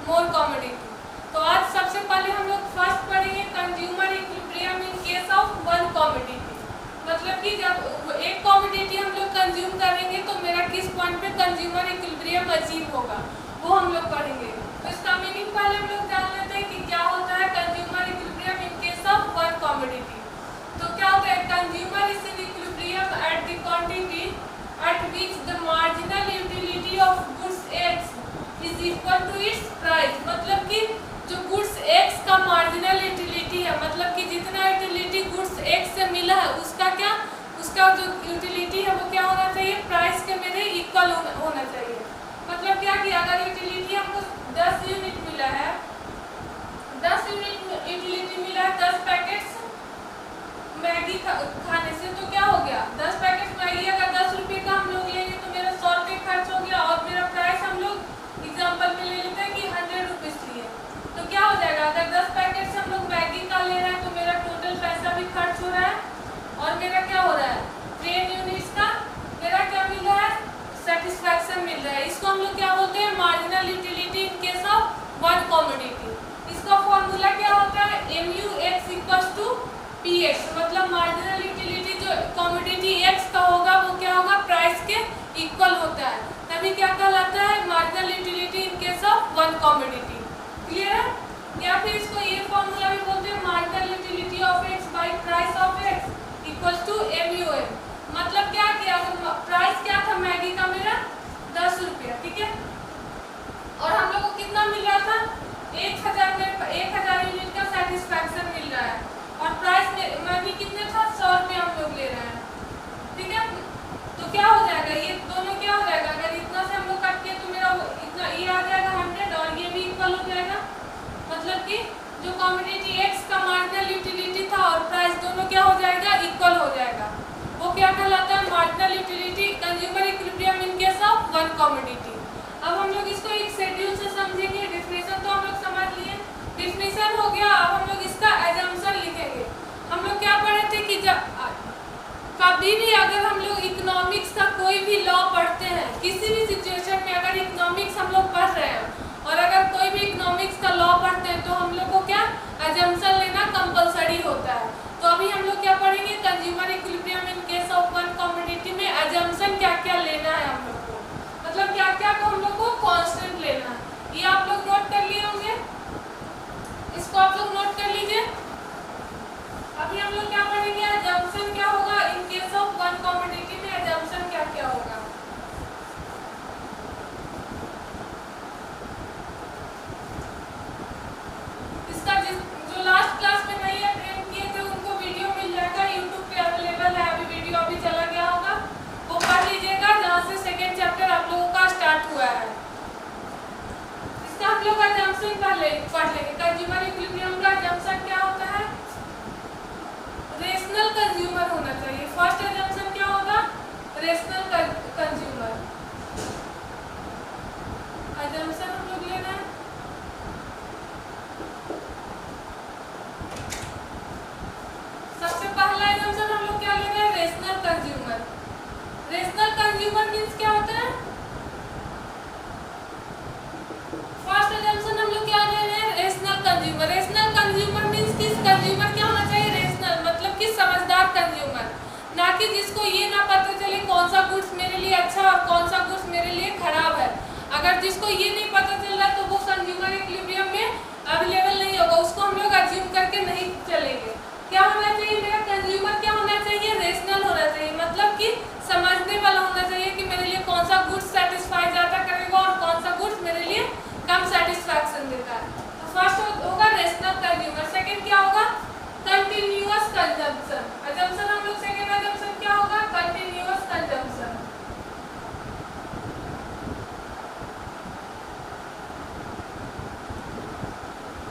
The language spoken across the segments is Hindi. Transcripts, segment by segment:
more commodity। तो आज सबसे पहले हम लोग फर्स्ट पढ़ेंगे consumer equilibrium in case of one commodity. मतलब कि जब एक कमोडिटी हम लोग कंज्यूम करेंगे तो मेरा किस पॉइंट पे कंज्यूमर इक्विलिब्रियम अचीव होगा, वो हम लोग पढ़ेंगे। तो इसका मीनिंग पहले हम लोग जान लेते हैं कि क्या होता है consumer equilibrium in case of one commodity. तो क्या होता है, consumer is in equilibrium at the quantity at which the marginal utility of goods X is equal to its price. मतलब कि जो गुड्स एक्स का मार्जिनल यूटिलिटी है, मतलब कि जितना यूटिलिटी गुड्स एक्स से मिला है उसका जो यूटिलिटी है वो क्या होना चाहिए, प्राइस के मेरे इक्वल होना चाहिए। मतलब क्या कि अगर यूटिलिटी हमको 10 यूनिट मिला है, 10 यूनिट यूटिलिटी मिला है 10 पैकेट्स मैगी खाने से, तो क्या हो गया 10 पैकेट मैगी अगर 10 रुपये का हम लोग लेंगे तो मेरा 100 रुपये खर्च हो गया और मेरा प्राइस हम लोग एग्जाम्पल में ले लेते हैं कि 100 रुपीज़ लिए। तो क्या हो जाएगा, अगर 10 पैकेट से हम लोग मैगी का ले रहे हैं तो मेरा टोटल पैसा भी खर्च हो रहा है और मेरा क्या हो रहा है 10 यूनिट्स का मेरा क्या मिल रहा है, सेटिस्फैक्शन मिल रहा है। इसको हम लोग क्या बोलते हैं, marginal utility in case of one commodity. इसका फॉर्मूला क्या होता है, MUX इक्वल्स टू PX। मतलब मार्जिनल यूटिलिटी जो कमोडिटी X का होगा वो क्या होगा, प्राइस के इक्वल होता है, तभी क्या कहलाता है marginal utility in case of one commodity. Clear है? या फिर इसको ये फॉर्मूला भी बोलते हैं marginal utility of X by price of X equals to MUM। मतलब क्या किया, प्राइस क्या था मैगी का मेरा 10 रुपया, ठीक है, और हम लोग को कितना मिल रहा था 1000 यूनिट का सेटिस्फैक्शन मिल रहा है और प्राइस मैगी कितने था 100 रुपये हम लोग ले रहे हैं, ठीक है। तो क्या हो जाएगा, ये दोनों क्या हो जाएगा, अगर इतना से हम लोग काट के तो मेरा इतना ये आ जाएगा 100 और ये भी इक्वल हो जाएगा। मतलब कि जो कमोडिटी X का मार्जिनल यूटिलिटी था और प्राइस दोनों क्या हो जाएगा, इक्वल हो जाएगा। वो क्या कहलाता है marginal utility consumer equilibrium in case of one commodity. अब हम लोग इसको एक शेड्यूल से समझेंगे। डेफिनेशन तो हम लोग समझ लिए, डेफिनेशन हो गया। अब हम लोग इसका एजम्पशन लिखेंगे। हम लोग क्या पढ़े थे कि जब कभी भी अगर हम लोग इकोनॉमिक्स का कोई भी लॉ पढ़ते हैं, किसी भी सिचुएशन में अगर इकोनॉमिक्स हम लोग पढ़ रहे हैं और अगर कोई भी इकोनॉमिक्स का लॉ पढ़ते हैं तो हम लोग को क्या एजम्पशन लेना कंपलसरी होता है। तो अभी हम लोग क्या पढ़ेंगे, consumer equilibrium in case of one commodity में एजम्पशन क्या क्या लेना है हम लोग को, मतलब क्या क्या को हम लोग को कांस्टेंट लेना है। ये आप लोग नोट कर लिए होंगे, इसको आप लोग नोट कर लीजिए। अभी हम लोग क्या पढ़ेंगे, एजम्पशन क्या होगा इन केस ऑफ वन कमोडिटी में, एजम्पशन क्या क्या होगा। इसका जो लास्ट क्लास में नहीं अटेंड किए थे उनको वीडियो मिल जाएगा, यूट्यूब पे अवेलेबल है। अभी वीडियो अभी चला गया होगा, वो पढ़ लीजिएगा जहाँ से सेकेंड चैप्टर आप लोगों का स्टार्ट हुआ है। इसका आप लोग एजम्पशन पहले पढ़ लेंगे। कंज्यूमर इक्विलिब्रियम का एजम्पशन क्या होता है, रेशनल कंज्यूमर होना चाहिए। फर्स्ट एजम्पशन क्या होगा, रेशनल कंज्यूमर। एजम्पशन हम लोग लेना है, सबसे पहला एजम्पशन हम लोग क्या ले रहे हैं, rational consumer. Rational consumer means क्या होता है, फर्स्ट एजम्पशन हम लोग क्या ले रहे हैं, rational consumer. Rational consumer means किस कंज्यूमर क्या होना चाहिए, रेशनल, मतलब कि समझदार कंज्यूमर, ना कि जिसको ये ना पता चले कौन सा गुड्स मेरे लिए अच्छा और कौन सा गुड्स मेरे लिए खराब है। अगर जिसको ये नहीं पता चल रहा तो वो कंज्यूमर इक्विलिब्रियम में अवेलेबल नहीं होगा, उसको हम लोग अज्यूम करके नहीं चलेंगे। क्या होना चाहिए, मेरा कंज्यूमर क्या होना चाहिए, रेशनल होना चाहिए, मतलब कि समझने वाला होना चाहिए कि मेरे लिए कौन सा गुड्स सेटिस्फाई ज़्यादा करेगा और कौन सा गुड्स मेरे लिए कम सेटिस्फैक्शन देता है। तो फर्स्ट होगा रेशनल कंज्यूमर। सेकंड क्या होगा, कंटिन्यूअस कंजम्पशन। एजम्पशन हम लोग सेकंड एजम्पशन क्या होगा, कंटिन्यूअस कंजम्पशन।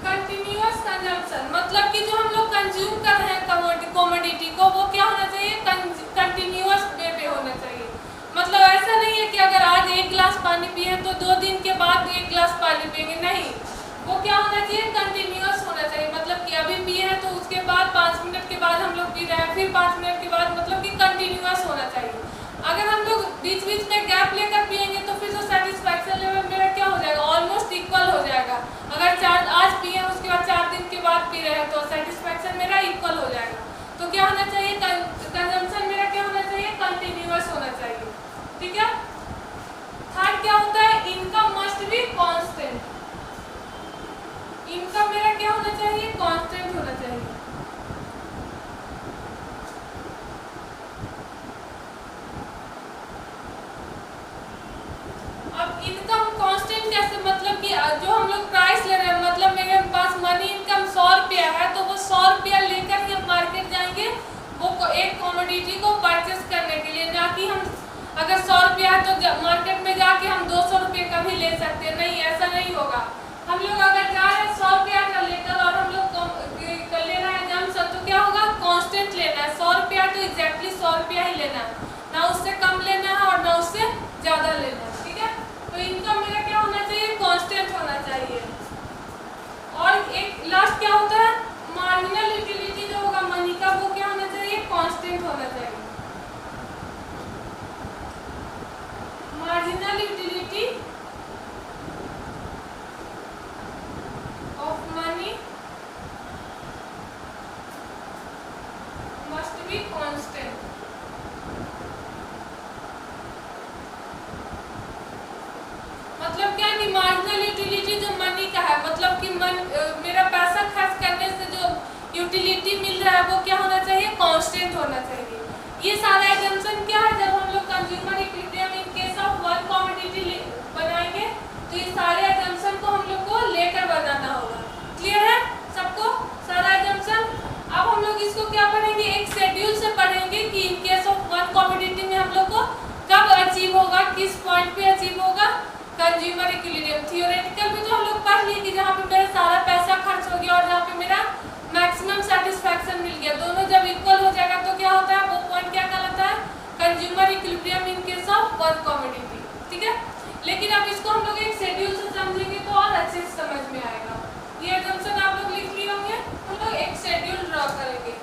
कंटिन्यूअस कंजम्पशन मतलब कि जो हम लोग कंज्यूम कर रहे हैं कमोडिटी को वो क्या होना चाहिए, कंटिन्यूअस वे पे होना चाहिए। मतलब ऐसा नहीं है कि अगर आज 1 गिलास पानी पिए तो 2 दिन के बाद 1 गिलास पानी पिएंगे, नहीं, वो क्या होना चाहिए, कंटिन्यूअस होना चाहिए। मतलब कि अभी पिए हैं तो उसके बाद 5 मिनट के बाद हम लोग पी रहे हैं, फिर 5 मिनट के बाद, मतलब कि कंटिन्यूअस होना चाहिए। अगर हम लोग बीच बीच में गैप लेकर पिएंगे तो फिर जो सेटिस्फैक्शन लेवल मेरा क्या हो जाएगा, ऑलमोस्ट इक्वल इक्वल हो जाएगा। अगर आज पिए उसके बाद 4 दिन के बाद पी रहे हैं तो सेटिस्फैक्शन मेरा इक्वल हो जाएगा। तो क्या होना चाहिए, कंजम्पशन मेरा क्या होना चाहिए, कंटिन्यूअस होना चाहिए। ठीक है। थर्ड क्या होता है, income must be constant. Income मेरा क्या होना चाहिए, कांस्टेंट होना चाहिए। अब इनकम कांस्टेंट कैसे, मतलब कि जो हम लोग प्राइस ले रहे हैं, मतलब मेरे पास मनी इनकम 100 रुपया है तो वो 100 रुपया लेकर ही हम मार्केट जाएंगे वो एक कमोडिटी को परचेस करने के लिए, ना कि हम अगर 100 रुपया है तो मार्केट में जाके हम 200 रुपये का भी ले सकते हैं। नहीं, ऐसा नहीं होगा। हम लोग अगर जा रहे हैं 100 रुपया का लेकर और हम लोग ले रहे हैं जमसन, तो क्या होगा, कांस्टेंट लेना है। 100 रुपया तो एग्जैक्टली 100 रुपया ही लेना है, ना उससे कम लेना है और ना उससे ज़्यादा लेना है। ठीक है। तो इनकम मेरा क्या होना चाहिए, कांस्टेंट होना चाहिए। और एक लास्ट क्या होता है, मार्जिनल यूटिलिटी जो होगा मनी का, वो क्या होना चाहिए, कांस्टेंट होना चाहिए। Marginal utility of money must be constant. मतलब क्या कि मार्जिनल यूटिलिटी जो मनी का है, मतलब कि मेरा पैसा खर्च करने से जो यूटिलिटी मिल रहा है वो क्या होना चाहिए, कांस्टेंट होना चाहिए। ये सारा एजम्पशन क्या है, जब हम लोग consumer equilibrium in case of one commodity बनाएंगे तो ये सारे एजम्पशन को हम लोग को लेकर बनाना होगा। क्लियर है सबको सारा एजम्पशन? अब हम लोग इसको क्या पढ़ेंगे, एक शेड्यूल से पढ़ेंगे कि इन केस ऑफ वन कमोडिटी में हम लोग को कब अचीव होगा, किस पॉइंट पे अचीव होगा कंज्यूमर इक्विलिब्रियम। थियोरेटिकल में तो हम लोग पढ़ लिए कि जहाँ पे मेरा सारा पैसा खर्च हो गया और जहाँ पे मेरा मैक्सिमम सेटिस्फैक्शन मिल गया, दोनों जब इक्वल हो जाएगा तो क्या होता है, वो पॉइंट क्या कहलाता है, consumer equilibrium in case of one commodity. ठीक है। लेकिन अब इसको हम लोग एक शेड्यूल से समझेंगे तो और अच्छे से समझ में आएगा। ये एजम्पशन आप लोग लिख लिए होंगे, हम लोग एक शेड्यूल ड्रॉ करेंगे।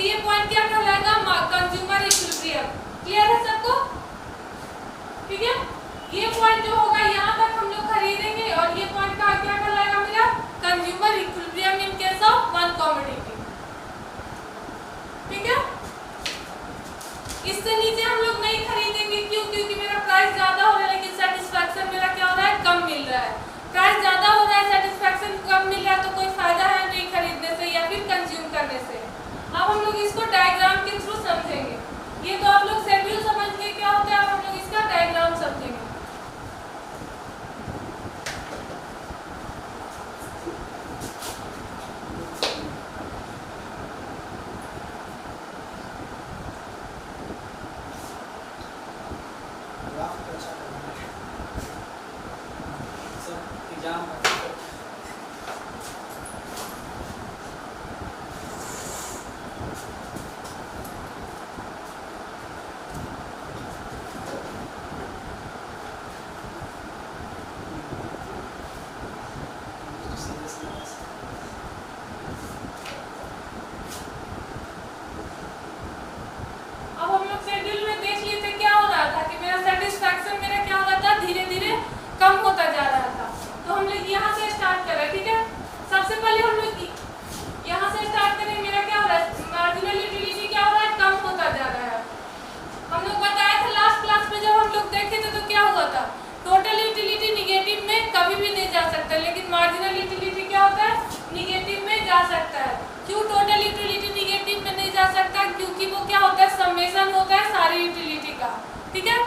ये पॉइंट क्या कहलाएगा, कंज्यूमर इक्विलिब्रियम। क्लियर है सबको? ठीक है, ये पॉइंट जो होगा यहाँ तक हम लोग खरीदेंगे और ये पॉइंट का क्या कहलाएगा मेरा, consumer equilibrium in case of one commodity. ठीक है, इससे नीचे हम लोग नहीं खरीदेंगे। क्यों? क्योंकि मेरा प्राइस ज्यादा हो रहा है लेकिन सेटिस्फैक्शन मेरा क्या हो रहा है, कम मिल रहा है। प्राइस ज्यादा हो रहा है, सेटिस्फैक्शन कम मिल रहा है, तो कोई फायदा है नहीं खरीदने से या फिर कंज्यूम करने से। अब हम लोग इसको डायग्राम के थ्रू समझेंगे। ये तो आप लोग शेड्यूल समझ के क्या होता है, अब हम लोग इसका डायग्राम समझेंगे। कम होता जा रहा था, तो हम लोग यहाँ से स्टार्ट कर रहे हैं। ठीक है, सबसे पहले हम लोग यहाँ से स्टार्ट करें। मेरा क्या हो रहा है, मार्जिनल यूटिलिटी क्या हो रहा है, कम होता जा रहा है। हम लोग बताया था लास्ट क्लास में जब हम लोग देखे थे तो क्या हुआ था, टोटल यूटिलिटी निगेटिव में कभी भी नहीं जा सकता, लेकिन मार्जिनल यूटिलिटी क्या होता है, निगेटिव में जा सकता है। क्यों टोटल यूटिलिटी निगेटिव में नहीं जा सकता, क्योंकि वो क्या होता है, समेशन होता है सारी यूटिलिटी का। ठीक है,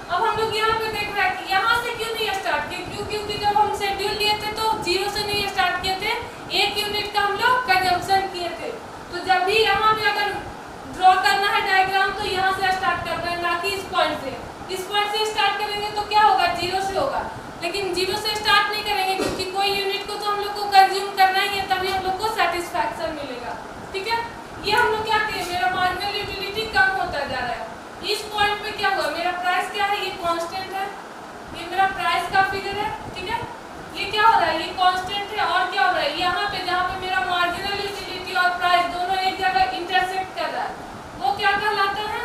अब हम लोग यहाँ पे देख रहे हैं कि यहाँ से क्यों नहीं स्टार्ट किए, क्यों? क्योंकि जब हम शेड्यूल लिए थे तो 0 से नहीं स्टार्ट किए थे, 1 यूनिट का हम लोग कंजम्पशन किए थे। तो जब भी यहाँ पे अगर ड्रॉ करना है डायग्राम तो यहाँ से स्टार्ट करना है, ना कि इस पॉइंट से। इस पॉइंट से स्टार्ट करेंगे तो क्या होगा, 0 से होगा, लेकिन 0 से स्टार्ट नहीं करेंगे क्योंकि कोई यूनिट को तो हम लोग को कंज्यूम करना ही है, तभी हम लोग को सेटिस्फैक्शन मिलेगा। ठीक है, ये हम लोग क्या करें, मेरा मार्जिनल यूटिलिटी कम होता जा रहा है। इस पॉइंट पे क्या हुआ, मेरा प्राइस क्या है, ये कांस्टेंट है, ये मेरा प्राइस का फिगर है। ठीक है, ये क्या हो रहा है, ये कांस्टेंट है, और क्या हो रहा है, यहाँ पे जहाँ पे मेरा मार्जिनल यूटिलिटी और प्राइस दोनों एक जगह इंटरसेक्ट कर रहा है, वो क्या कहलाता है,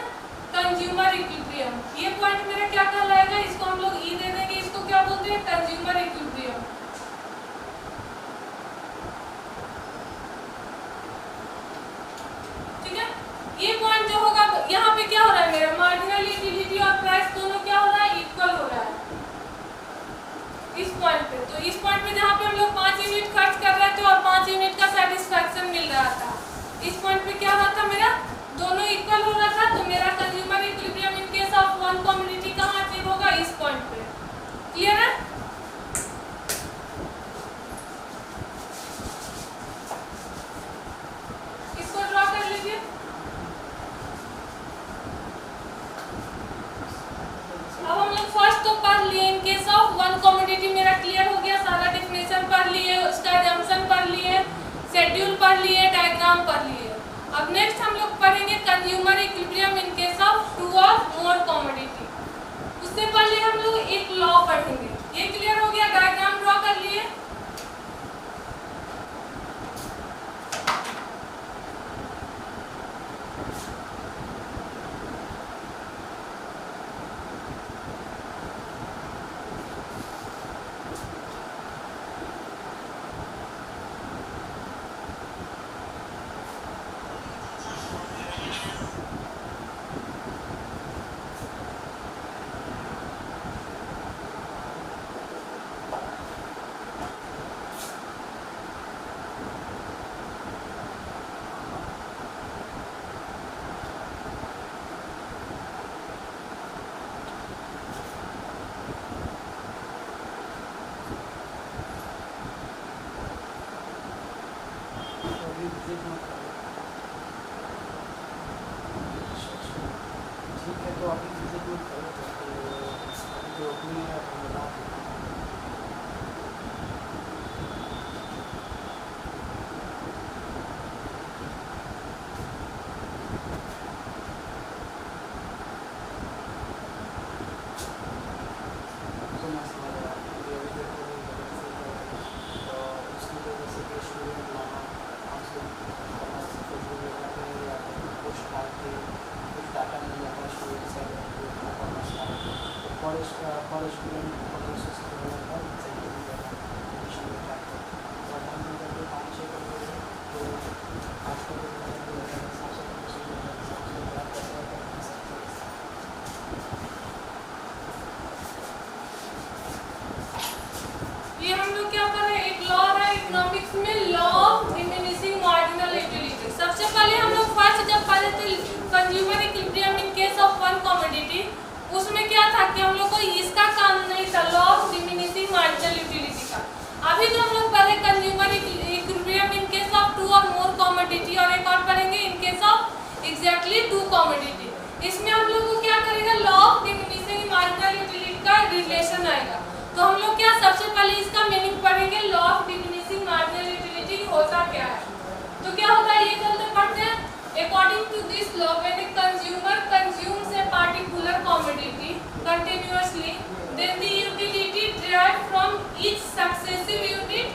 कंज्यूमर इक्विलिब्रियम। ये पॉइंट मेरा क्या कहलाएगा, इसको हम लोग ई दे देंगे, इसको क्या बोलते हैं, कंज्यूमर इक्विलिब्रियम। ठीक है, ये पॉइंट जो होगा यहाँ पे क्या हो रहा है, मेरा मार्जिनल यूटिलिटी और प्राइस दोनों क्या हो रहा है, इक्वल हो रहा है इस पॉइंट पे। तो इस पॉइंट पे जहाँ पे हम लोग 5 यूनिट खर्च कर रहे थे और 5 यूनिट का सेटिस्फैक्शन मिल रहा था, इस पॉइंट पे क्या हो रहा था, मेरा दोनों इक्वल हो रहा था, तो मेरा consumer equilibrium in case of one commodity कहाँ अचीव होगा, इस पॉइंट पे। क्लियर है? इसको ड्रॉ कर लीजिए। अब हम लोग फर्स्ट तो पढ़ लिए, इन केस ऑफ वन कमोडिटी मेरा क्लियर हो गया, सारा डेफिनेशन पढ़ लिए, उसका एग्जाम्पल पढ़ लिए, शेड्यूल पढ़ लिए, डायग्राम पढ़ लिए। अब नेक्स्ट हम लोग पढ़ेंगे consumer equilibrium in case of 2 और मोर कमोडिटी। उससे पहले हम लोग एक लॉ पढ़ेंगे। ये क्लियर हो गया, डायग्राम ड्रॉ कर लिए। for student प्रोसेस होता है एडमिशन में जाते हैं और हम करके 5-6 करोड़ तो आपको ये हम लोग क्या कर रहे हैं, एक लॉ है इकोनॉमिक्स में, law of diminishing marginal utility. सबसे पहले हम लोग फर्स्ट जब पढ़े थे consumer equilibrium in case of one commodity, उसमें क्या था कि हम लोग को इसका काम नहीं था, law of diminishing marginal utility का। अभी जो हम लोग पढ़े consumer equilibrium in case of 2 और मोर कमोडिटी, और एक और पढ़ेंगे इन केस ऑफ एग्जैक्टली 2 कमोडिटी। इसमें हम लोग को क्या करेगा, law of diminishing marginal utility का रिलेशन आएगा। तो हम लोग क्या सबसे पहले इसका मीनिंग पढ़ेंगे, law of diminishing marginal utility होता क्या है। तो क्या होता है ये चलते पढ़ते हैं। According to this law, when a consumer consumes a particular commodity continuously, then the utility derived from each successive unit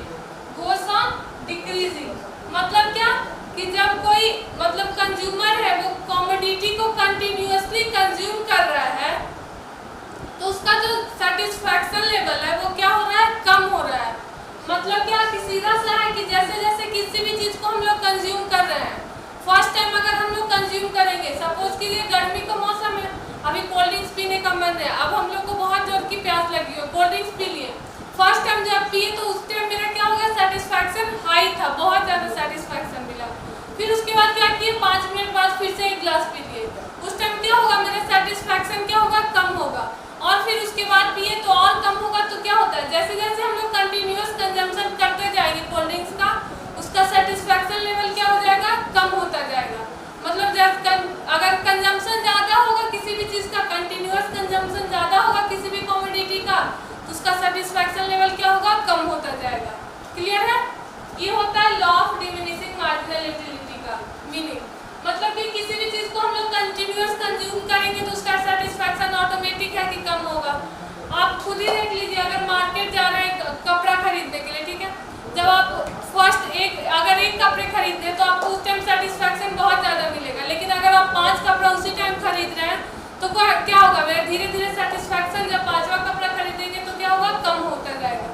goes on decreasing. मतलब क्या कि जब कोई मतलब कंज्यूमर है वो कमोडिटी को कंटिन्यूअसली कंज्यूम कर रहा है, तो उसका जो सेटिस्फैक्शन लेवल है वो क्या हो रहा है, कम हो रहा है। मतलब क्या कि सीधा सा है कि जैसे जैसे किसी भी चीज़ को हम लोग कंज्यूम कर रहे हैं, फर्स्ट टाइम अगर हम लोग कंज्यूम करेंगे, सपोज कीजिए गर्मी का मौसम है, अभी कोल्ड ड्रिंक्स पीने का मन है, अब हम लोग को बहुत जोर की प्यास लगी हो, कोल्ड ड्रिंक्स पी लिए। फर्स्ट टाइम जब पिए तो उस टाइम मेरा क्या हो गया, सेटिस्फैक्शन हाई था, बहुत ज़्यादा सेटिस्फैक्शन मिला। फिर उसके बाद क्या किए, 5 मिनट बाद फिर से एक गिलास पी लिए, उस टाइम क्या होगा, मेरा सेटिस्फैक्शन क्या होगा, कम होगा। और फिर उसके बाद पिए तो और कम होगा। तो क्या होता है, जैसे जैसे हम लोग कंटिन्यूअस कंजम्पशन करते जाएंगे कोल्ड ड्रिंक्स का, उसका सेटिस्फैक्शन लेवल क्या हो जाएगा, कम होता जाएगा। मतलब जब अगर कंजम्पशन ज़्यादा होगा किसी भी चीज़ का, कंटिन्यूअस कंजम्पशन ज़्यादा होगा किसी भी कमोडिटी का, तो उसका सेटिस्फैक्शन लेवल क्या होगा, कम होता जाएगा। क्लियर है, ये होता है law of diminishing marginal utility का मीनिंग। मतलब कि किसी भी चीज़ को हम लोग कंटिन्यूअस कंज्यूम करेंगे तो उसका सेटिस्फैक्शन ऑटोमेटिक है कि कम होगा। आप खुद ही देख लीजिए, अगर मार्केट जा रहे हैं कपड़ा खरीदने के लिए, ठीक है, जब आप फर्स्ट अगर एक कपड़े खरीदते हैं तो आपको उस टाइम सेटिस्फैक्शन बहुत ज़्यादा मिलेगा, लेकिन अगर आप 5 कपड़ा उसी टाइम खरीद रहे हैं तो क्या होगा, मेरा धीरे धीरे सेटिस्फैक्शन जब 5वां कपड़ा खरीदेंगे तो क्या होगा, कम होता जाएगा।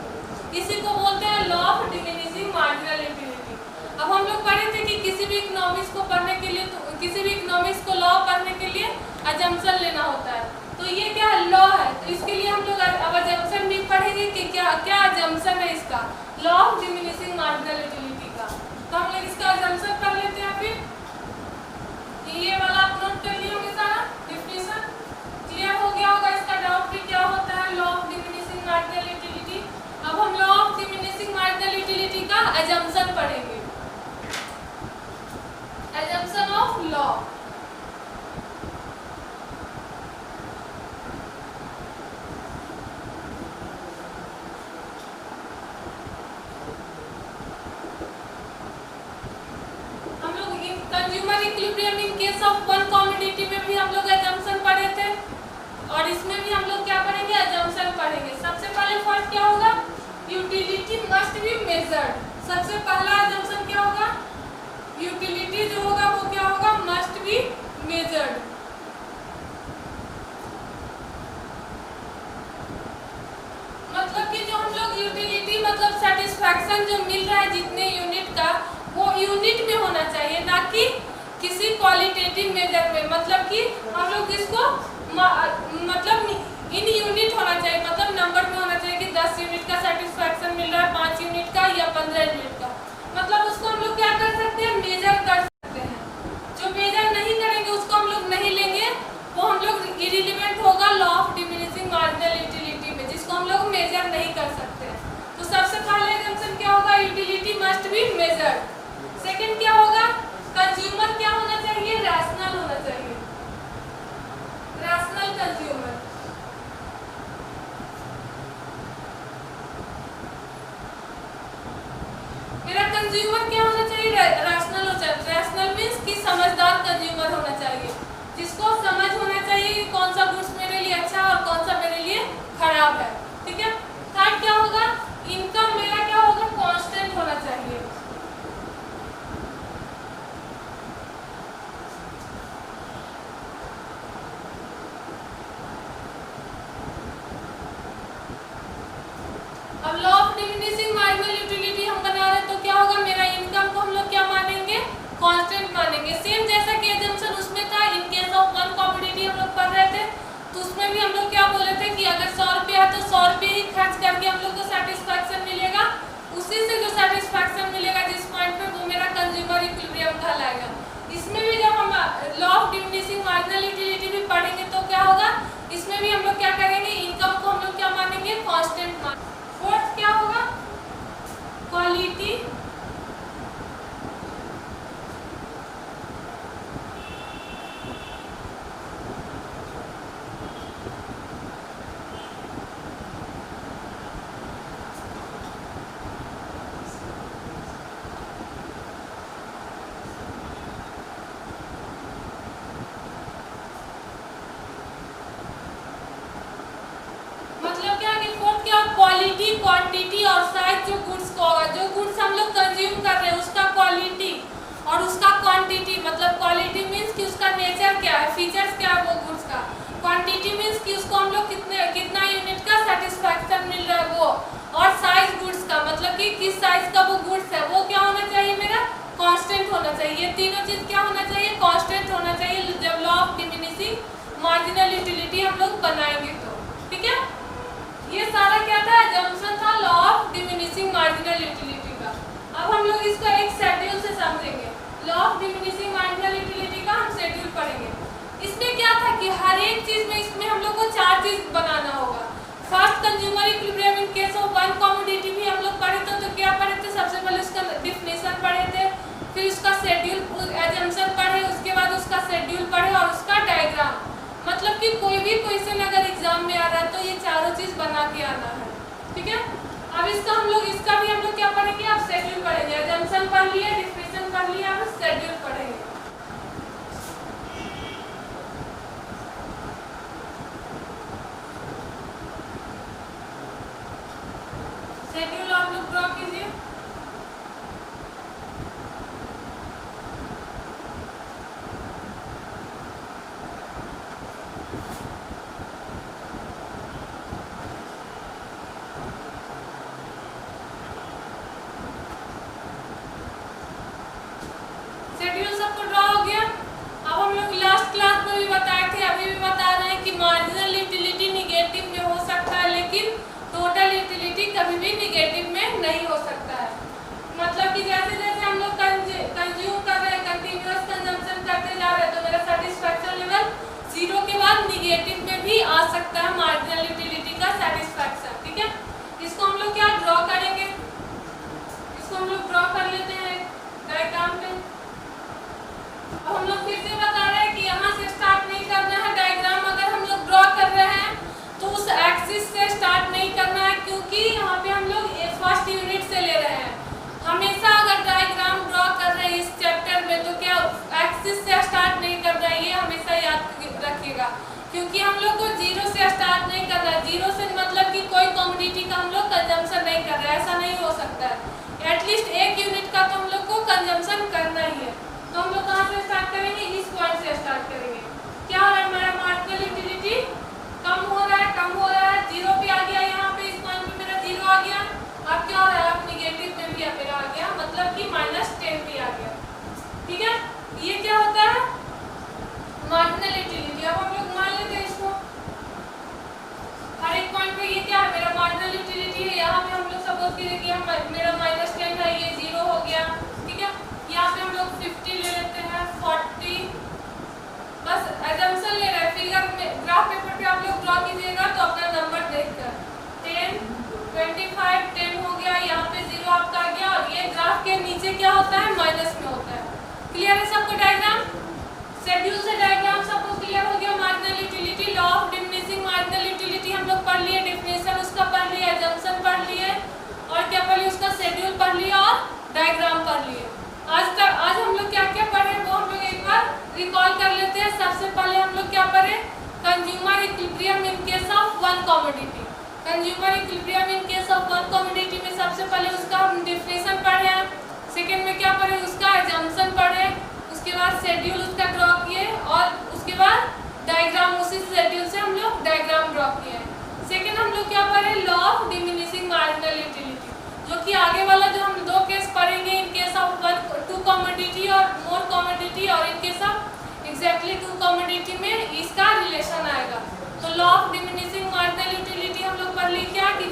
इसी को बोलते हैं law of diminishing marginal utility. अब हम लोग पढ़े थे कि किसी भी इकोनॉमिक्स को पढ़ने के लिए, तो किसी भी इकोनॉमिक्स को लॉ पढ़ने के लिए अजम्पशन लेना होता है। तो ये क्या लॉ है, तो इसके लिए हम लोग अब अजम्पशन भी पढ़ेंगे कि क्या क्या अजम्पशन है इसका, law of diminishing marginal utility का। तो हम लोग इसका अजम्पशन कर लेते हैं। फिर ये वाला आप नोट कर लिए होंगे सारा डिफिनेशन, क्लियर हो गया होगा। इसका डाउट भी क्या होता है, law of diminishing marginal utility. अब हम law of diminishing marginal utility का अजम्पशन पढ़ेंगे, assumption of law। हम लोग consumer equilibrium in case of one commodity में भी हम लोग assumption पढ़े थे, और इसमें भी हम लोग क्या पढ़ेंगे, assumption पढ़ेंगे। सबसे पहले फर्स्ट क्या होगा, यूटिलिटी मस्ट बी मेजर्ड। सबसे पहला assumption क्या होगा, यूटिलिटी जो होगा वो क्या होगा, मस्ट बी मेजर्ड। मतलब कि जो हम लोग यूटिलिटी मतलब सेटिस्फैक्शन जो मिल रहा है जितने यूनिट का, वो यूनिट में होना चाहिए, ना कि किसी क्वालिटेटिव मेजर में। मतलब कि हम लोग इसको मतलब इन यूनिट होना चाहिए, मतलब नंबर में होना चाहिए कि 10 यूनिट का सेटिस्फैक्शन मिल रहा है, 5 यूनिट का या 15 यूनिट का। मतलब उसको हम लोग क्या कर सकते हैं, मेजर कर सकते हैं। जो मेजर नहीं करेंगे उसको हम लोग नहीं लेंगे, वो हम लोग इरिलेवेंट होगा law of diminishing marginal utility में, जिसको हम लोग मेजर नहीं कर सकते हैं। तो सबसे पहले assumption क्या होगा, utility must be measured. Second क्या होगा, कंज्यूमर क्या होना चाहिए, रैशनल होना चाहिए, रैशनल कंज्यूमर। मेरा कंज्यूमर क्या होना चाहिए, रैशनल हो चाहिए। रैशनल मीन्स कि समझदार कंज्यूमर होना चाहिए, जिसको समझ होना चाहिए कि कौन सा गुड्स मेरे लिए अच्छा है और कौन सा मेरे लिए खराब है। ठीक है, थर्ड क्या होगा, इनकम मेरा क्या होगा, कांस्टेंट होना चाहिए। ही खर्च करके हम लोग को सेटिस्फैक्शन मिलेगा, उसी से जो सेटिस्फैक्शन मिलेगा जिस पॉइंट पे, वो मेरा कंज्यूमर इक्विलिब्रियम कहलाएगा। इसमें भी जब हम law of diminishing marginal utility भी पढ़ेंगे तो क्या होगा, इसमें भी हम लोग क्या करेंगे, इनकम को हम लोग क्या मानेंगे, कांस्टेंट मान। फोर्थ क्या होगा, क्वालिटी क्वालिटी, क्वांटिटी और साइज जो गुड्स को होगा, जो गुड्स हम लोग कंज्यूम कर रहे हैं उसका क्वालिटी और उसका क्वांटिटी, मतलब क्वालिटी मींस कि उसका नेचर क्या है, फीचर्स क्या है वो गुड्स का, क्वांटिटी मींस कि उसको हम लोग कितना यूनिट का सेटिस्फैक्शन मिल रहा है वो, और साइज गुड्स का मतलब कि किस साइज का वो गुड्स है, वो क्या होना चाहिए, मेरा कांस्टेंट होना चाहिए। ये तीनों चीज क्या होना चाहिए, कांस्टेंट होना चाहिए जब law of diminishing marginal utility हम लोग बनाएंगे तो, ठीक है। ये सारा क्या था, जंक्शन था law of diminishing marginal utility का। अब हम लोग इसको एक शेड्यूल से समझेंगे, law of diminishing marginal utility का हम शेड्यूल पढ़ेंगे। इसमें क्या था कि हर एक चीज में इसमें हम लोग को 4 चीज बनाना होगा। First consumer equilibrium in case of one commodity भी हम लोग पढ़े थे, तो क्या पढ़े थे, सबसे पहले उसका डिफिनेशन पढ़े थे, फिर उसका शेड्यूल एजम्पशन पढ़े, उसके बाद उसका शेड्यूल पढ़े और उसका डायग्राम। मतलब कि कोई भी क्वेश्चन अगर एग्जाम में आ रहा है तो ये चारों चीज बना के आना है, ठीक है। अब इसका भी हम लोग क्या पढ़ेंगे, अब शेड्यूल पढ़ेंगे। एजम्पशन पढ़ लिए, डिफिनेशन पढ़ लिया, अब शेड्यूल पढ़ेंगे। शेड्यूल आप लोग ड्रॉ कीजिए। शेड्यूल सबको ड्रॉ हो गया। अब हम लोग लास्ट क्लास में भी बताए थे, अभी भी बता रहे हैं कि मार्जिनल यूटिलिटी निगेटिव में हो सकता है, लेकिन टोटल यूटिलिटी कभी भी निगेटिव में नहीं हो सकता है। मतलब कि जैसे जैसे हम लोग कंज्यूम कर रहे हैं, कंटिन्यूअस कंजम्पशन करते जा रहे हैं, तो मेरा सेटिस्फैक्शन लेवल 0 के बाद निगेटिव में भी आ सकता है मार्जिनल यूटिलिटी का सेटिस्फैक्शन, ठीक है। इसको हम लोग क्या ड्रॉ करेंगे, इसको हम लोग ड्रॉ कर लेते हैं डायग्राम पे। अब हम लोग फिर से बता रहे हैं कि यहाँ से स्टार्ट नहीं करना है डायग्राम, अगर हम लोग ड्रॉ कर रहे हैं तो उस एक्सिस से स्टार्ट नहीं करना है, क्योंकि यहाँ पे हम लोग फर्स्ट यूनिट से ले रहे हैं। हमेशा अगर डायग्राम ड्रॉ कर रहे हैं इस चैप्टर में तो क्या एक्सिस से स्टार्ट नहीं करना है, ये हमेशा याद रखिएगा, क्योंकि हम लोग को 0 से स्टार्ट नहीं करना है। 0 से मतलब कि कोई कमोडिटी का हम लोग कंजम्पशन नहीं कर रहे हैं, ऐसा नहीं हो सकता है। एटलीस्ट 1 यूनिट का तो हम लोग को कंजम्पशन करना ही है। तो हम लोग कहाँ से स्टार्ट करेंगे, इस पॉइंट से स्टार्ट करेंगे। क्या हो रहा है, हमारा मार्जिनल यूटिलिटी कम हो रहा है, 0 पे आ गया, यहाँ पे इस पॉइंट पे मेरा 0 आ गया। अब क्या हो रहा है, अब निगेटिव में भी मेरा आ गया, मतलब कि -10 भी आ गया, ठीक है। ये क्या होता है, मार्जिनल यूटिलिटी। अब हम लोग मान लेते हैं इसको, हर एक पॉइंट पे ये क्या है, मेरा मार्जिनल यूटिलिटी है। यहाँ पे हम लोग सपोज करें कि मेरा -10 है, ये 0 हो गया, ठीक है। यहाँ पे हम लोग 50 ले लेते हैं, 40, बस एजम्पशन ले रहे हैं। फिगर में ग्राफ पेपर पे आप लोग ड्रॉ कीजिएगा तो अपना नंबर देखकर 10, 25, 10 हो गया, यहाँ पे 0 आपका आ गया, और ये ग्राफ के नीचे क्या होता है, माइनस में होता है। क्लियर है सबको डायग्राम, शेड्यूल से डायग्राम सबको क्लियर हो गया। Marginal utility, law of diminishing marginal utility हम लोग पढ़ लिए, डिफिनेशन उसका पढ़ लिया, एजम्पशन पढ़ लिए, और क्या पढ़ लिया, उसका शेड्यूल पढ़ लिया और डायग्राम पढ़ लिए। आज हम लोग क्या क्या पढ़े वो हम लोग एक बार रिकॉल कर लेते हैं। सबसे पहले हम लोग क्या पढ़े, consumer equilibrium in case of one commodity. Consumer equilibrium in case of one commodity में सबसे पहले उसका हम डिफिनेशन पढ़े हैं, सेकेंड में क्या पढ़े, उसका एजम्पशन पढ़े, उसके बाद शेड्यूल उसका ड्रॉ किए, और उसके बाद डायग्राम, उसी शेड्यूल से हम लोग डायग्राम ड्रॉ किए हैं। सेकेंड हम लोग क्या पढ़े, law of diminishing marginal utility, जो कि आगे वाला जो हम 2 केस पढ़ेंगे, इन केस ऑफ 2 कमोडिटी और मोर कमोडिटी, और इन केस ऑफ एग्जैक्टली 2 कमोडिटी में इसका रिलेशन आएगा। तो law of diminishing marginal utility हम लोग पढ़ ली क्या, कि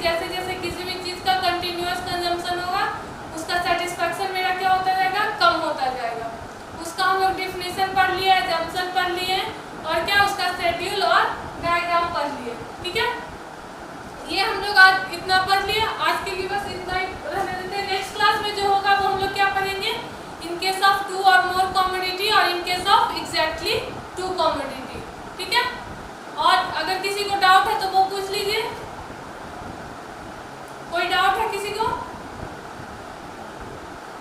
सेटिस्फैक्शन मेरा क्या होता जाएगा, कम होता जाएगा। उसका हम लोग डिफिनेशन पढ़ लिए, जंक्शन पढ़ लिए और क्या उसका शेड्यूल और डायग्राम पढ़ लिए। ठीक है, ये हम लोग आज इतना पढ़ लिए। आज के लिए बस इतना ही रहने देते हैं। नेक्स्ट क्लास में जो होगा वो हम लोग क्या पढ़ेंगे, इन केस ऑफ 2 और मोर कमोडिटी और इन केस ऑफ एग्जैक्टली 2 कमोडिटी। ठीक है, और अगर किसी को डाउट है तो वो पूछ लीजिए। कोई डाउट है किसी को?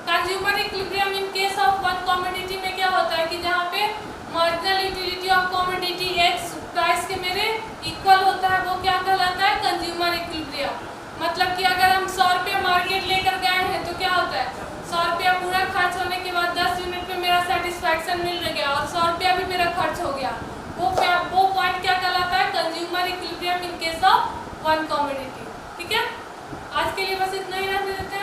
Consumer equilibrium in case of one commodity में क्या होता है कि जहाँ पे marginal utility of commodity x price के मेरे इक्वल होता है, वो क्या कहलाता है, कंज्यूमर इक्विलिब्रियम। मतलब कि अगर हम 100 रुपये मार्केट लेकर गए हैं तो क्या होता है, 100 रुपया पूरा खर्च होने के बाद 10 यूनिट पे मेरा सेटिस्फैक्शन मिल गया और 100 रुपया भी मेरा खर्च हो गया, वो पॉइंट क्या कहलाता है, consumer equilibrium in case of one commodity. ठीक है, आज के लिए बस इतना ही रहने देते हैं।